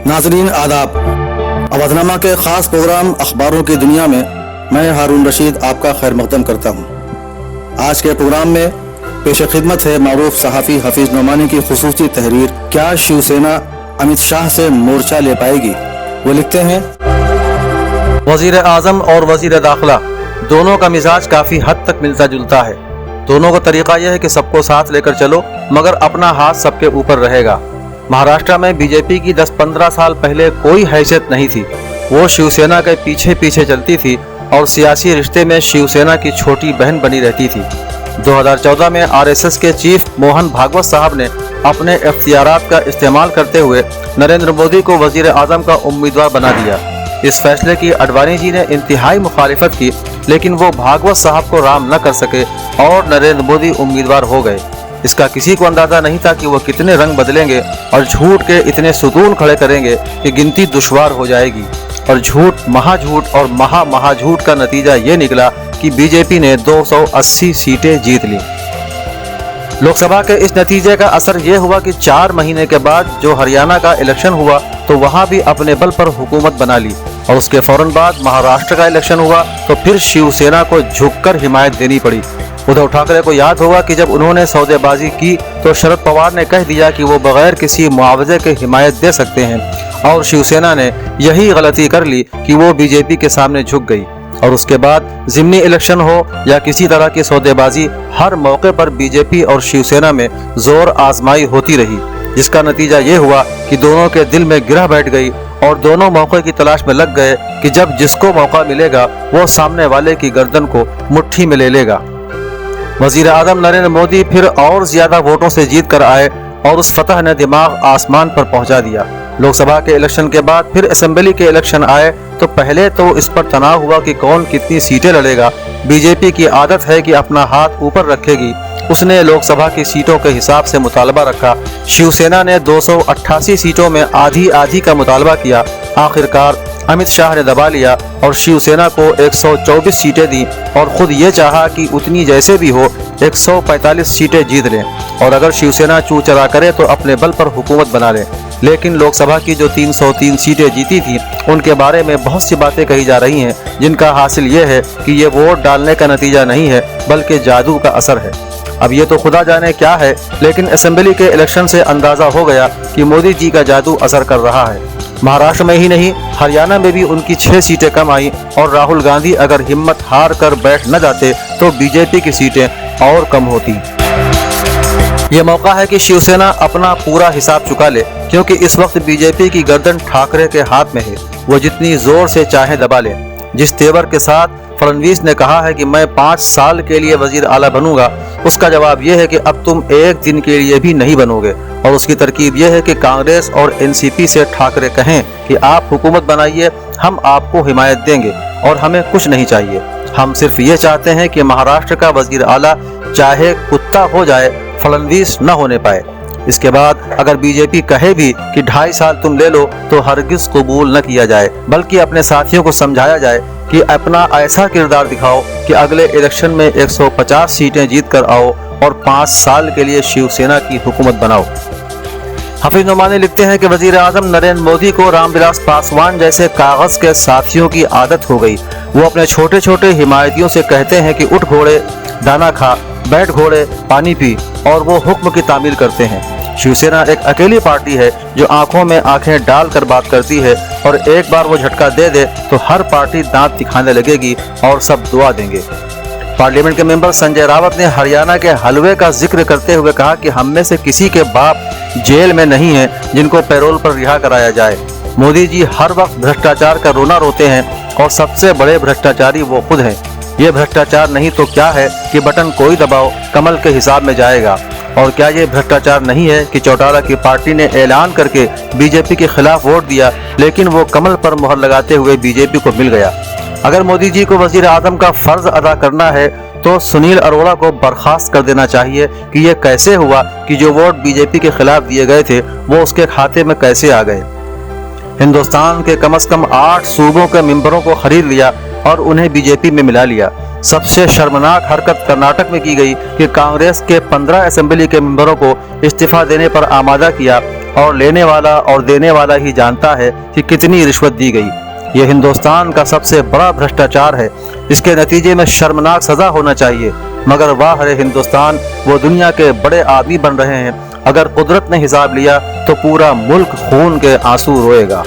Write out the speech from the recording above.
नाज़रीन आदाब। अवधनामा के ख़ास प्रोग्राम अखबारों की दुनिया में मैं हारून रशीद आपका खैर मकदम करता हूँ। आज के प्रोग्राम में पेश खिदमत है मारूफ सहाफ़ी हफीज़ नोमानी की खुसूसी तहरीर क्या शिवसेना अमित शाह से मोर्चा ले पाएगी। वो लिखते हैं, वज़ीर आज़म और वज़ीर दाखिला दोनों का मिजाज काफ़ी हद तक मिलता जुलता है। दोनों का तरीक़ा यह है कि सबको साथ लेकर चलो, मगर अपना हाथ सबके ऊपर रहेगा। महाराष्ट्र में बीजेपी की 10-15 साल पहले कोई हैसियत नहीं थी। वो शिवसेना के पीछे पीछे चलती थी और सियासी रिश्ते में शिवसेना की छोटी बहन बनी रहती थी। 2014 में आरएसएस के चीफ मोहन भागवत साहब ने अपने इख्तियारात का इस्तेमाल करते हुए नरेंद्र मोदी को वज़ीर आज़म का उम्मीदवार बना दिया। इस फैसले की अडवाणी जी ने इंतहाई मुखालिफत की, लेकिन वो भागवत साहब को राम न कर सके और नरेंद्र मोदी उम्मीदवार हो गए। इसका किसी को अंदाजा नहीं था कि वो कितने रंग बदलेंगे और झूठ के इतने सुतून खड़े करेंगे कि गिनती दुश्वार हो जाएगी। और झूठ और महा झूठ का नतीजा ये निकला कि बीजेपी ने 280 सीटें जीत ली। लोकसभा के इस नतीजे का असर ये हुआ कि 4 महीने के बाद जो हरियाणा का इलेक्शन हुआ तो वहाँ भी अपने बल पर हुकूमत बना ली, और उसके फौरन बाद महाराष्ट्र का इलेक्शन हुआ तो फिर शिवसेना को झुककर हिमायत देनी पड़ी। उद्धव ठाकरे को याद होगा कि जब उन्होंने सौदेबाजी की तो शरद पवार ने कह दिया कि वो बगैर किसी मुआवजे के हिमायत दे सकते हैं, और शिवसेना ने यही गलती कर ली कि वो बीजेपी के सामने झुक गई। और उसके बाद ज़िमनी इलेक्शन हो या किसी तरह की सौदेबाजी, हर मौके पर बीजेपी और शिवसेना में जोर आजमाई होती रही, जिसका नतीजा ये हुआ कि दोनों के दिल में गिरह बैठ गई और दोनों मौके की तलाश में लग गए कि जब जिसको मौका मिलेगा वो सामने वाले की गर्दन को मुट्ठी में ले लेगा। वज़ीर आज़म नरेंद्र मोदी फिर और ज्यादा वोटों से जीत कर आए और उस फतह ने दिमाग आसमान पर पहुंचा दिया। लोकसभा के इलेक्शन के बाद फिर असेंबली के इलेक्शन आए तो पहले तो इस पर तनाव हुआ कि कौन कितनी सीटें लड़ेगा। बीजेपी की आदत है कि अपना हाथ ऊपर रखेगी। उसने लोकसभा की सीटों के हिसाब से मुतालबा रखा। शिवसेना ने 288 सीटों में आधी आधी का मुतालबा किया। आखिरकार अमित शाह ने दबा लिया और शिवसेना को 124 सीटें दी और खुद ये चाहा कि उतनी जैसे भी हो 145 सीटें जीत लें, और अगर शिवसेना चू चरा करे तो अपने बल पर हुकूमत बना ले। लेकिन लोकसभा की जो 303 सीटें जीती थी उनके बारे में बहुत सी बातें कही जा रही हैं, जिनका हासिल ये है कि ये वोट डालने का नतीजा नहीं है बल्कि जादू का असर है। अब ये तो खुदा जाने क्या है, लेकिन असेंबली के इलेक्शन से अंदाज़ा हो गया कि मोदी जी का जादू असर कर रहा है। महाराष्ट्र में ही नहीं, हरियाणा में भी उनकी 6 सीटें कम आई, और राहुल गांधी अगर हिम्मत हार कर बैठ न जाते तो बीजेपी की सीटें और कम होती। ये मौका है कि शिवसेना अपना पूरा हिसाब चुका ले, क्योंकि इस वक्त बीजेपी की गर्दन ठाकरे के हाथ में है। वो जितनी जोर से चाहे दबा ले। जिस तेवर के साथ फडणवीस ने कहा है कि मैं 5 साल के लिए वजीर आला बनूंगा, उसका जवाब यह है कि अब तुम एक दिन के लिए भी नहीं बनोगे। और उसकी तरकीब यह है कि कांग्रेस और एनसीपी से ठाकरे कहें कि आप हुकूमत बनाइए, हम आपको हिमायत देंगे और हमें कुछ नहीं चाहिए। हम सिर्फ ये चाहते हैं कि महाराष्ट्र का वजीर आला चाहे कुत्ता हो जाए, फडणवीस न होने पाए। इसके बाद अगर बीजेपी कहे भी कि 2.5 साल तुम ले लो तो हरगिज कबूल न किया जाए, बल्कि अपने साथियों को समझाया जाए कि अपना ऐसा किरदार दिखाओ कि अगले इलेक्शन में 150 सीटें जीत कर आओ और 5 साल के लिए शिवसेना की हुकूमत बनाओ। हफीज नोमानी लिखते हैं कि वजीर आज़म नरेंद्र मोदी को रामविलास पासवान जैसे कागज के साथियों की आदत हो गई। वो अपने छोटे छोटे हिमायतियों से कहते हैं कि उठ घोड़े दाना खा, बैठ घोड़े पानी पी, और वो हुक्म की तामील करते हैं। शिवसेना एक अकेली पार्टी है जो आंखों में आंखें डाल कर बात करती है, और एक बार वो झटका दे दे तो हर पार्टी दांत दिखाने लगेगी और सब दुआ देंगे। पार्लियामेंट के मेंबर संजय रावत ने हरियाणा के हलवे का जिक्र करते हुए कहा कि हम में से किसी के बाप जेल में नहीं है जिनको पैरोल पर रिहा कराया जाए। मोदी जी हर वक्त भ्रष्टाचार का रोना रोते हैं और सबसे बड़े भ्रष्टाचारी वो खुद हैं। ये भ्रष्टाचार नहीं तो क्या है कि बटन कोई दबाओ कमल के हिसाब में जाएगा। और क्या ये भ्रष्टाचार नहीं है कि चौटाला की पार्टी ने ऐलान करके बीजेपी के खिलाफ वोट दिया, लेकिन वो कमल पर मुहर लगाते हुए बीजेपी को मिल गया। अगर मोदी जी को वजीर आज़म का फर्ज अदा करना है तो सुनील अरोड़ा को बर्खास्त कर देना चाहिए कि ये कैसे हुआ कि जो वोट बीजेपी के खिलाफ दिए गए थे वो उसके खाते में कैसे आ गए। हिंदुस्तान के कम से कम 8 सूबों के मेंबरों को खरीद लिया और उन्हें बीजेपी में मिला लिया। सबसे शर्मनाक हरकत कर्नाटक में की गई कि कांग्रेस के 15 असेंबली के मेंबरों को इस्तीफा देने पर आमादा किया اور لینے والا اور دینے والا ہی جانتا ہے کہ کتنی رشوت دی گئی۔ یہ ہندوستان کا سب سے بڑا بھرشٹاچار ہے، اس کے نتیجے میں شرمناک سزا ہونا چاہیے، مگر واہ رے ہندوستان، وہ دنیا کے بڑے آدمی بن رہے ہیں۔ اگر قدرت نے حساب لیا تو پورا ملک خون کے آنسو روئے گا۔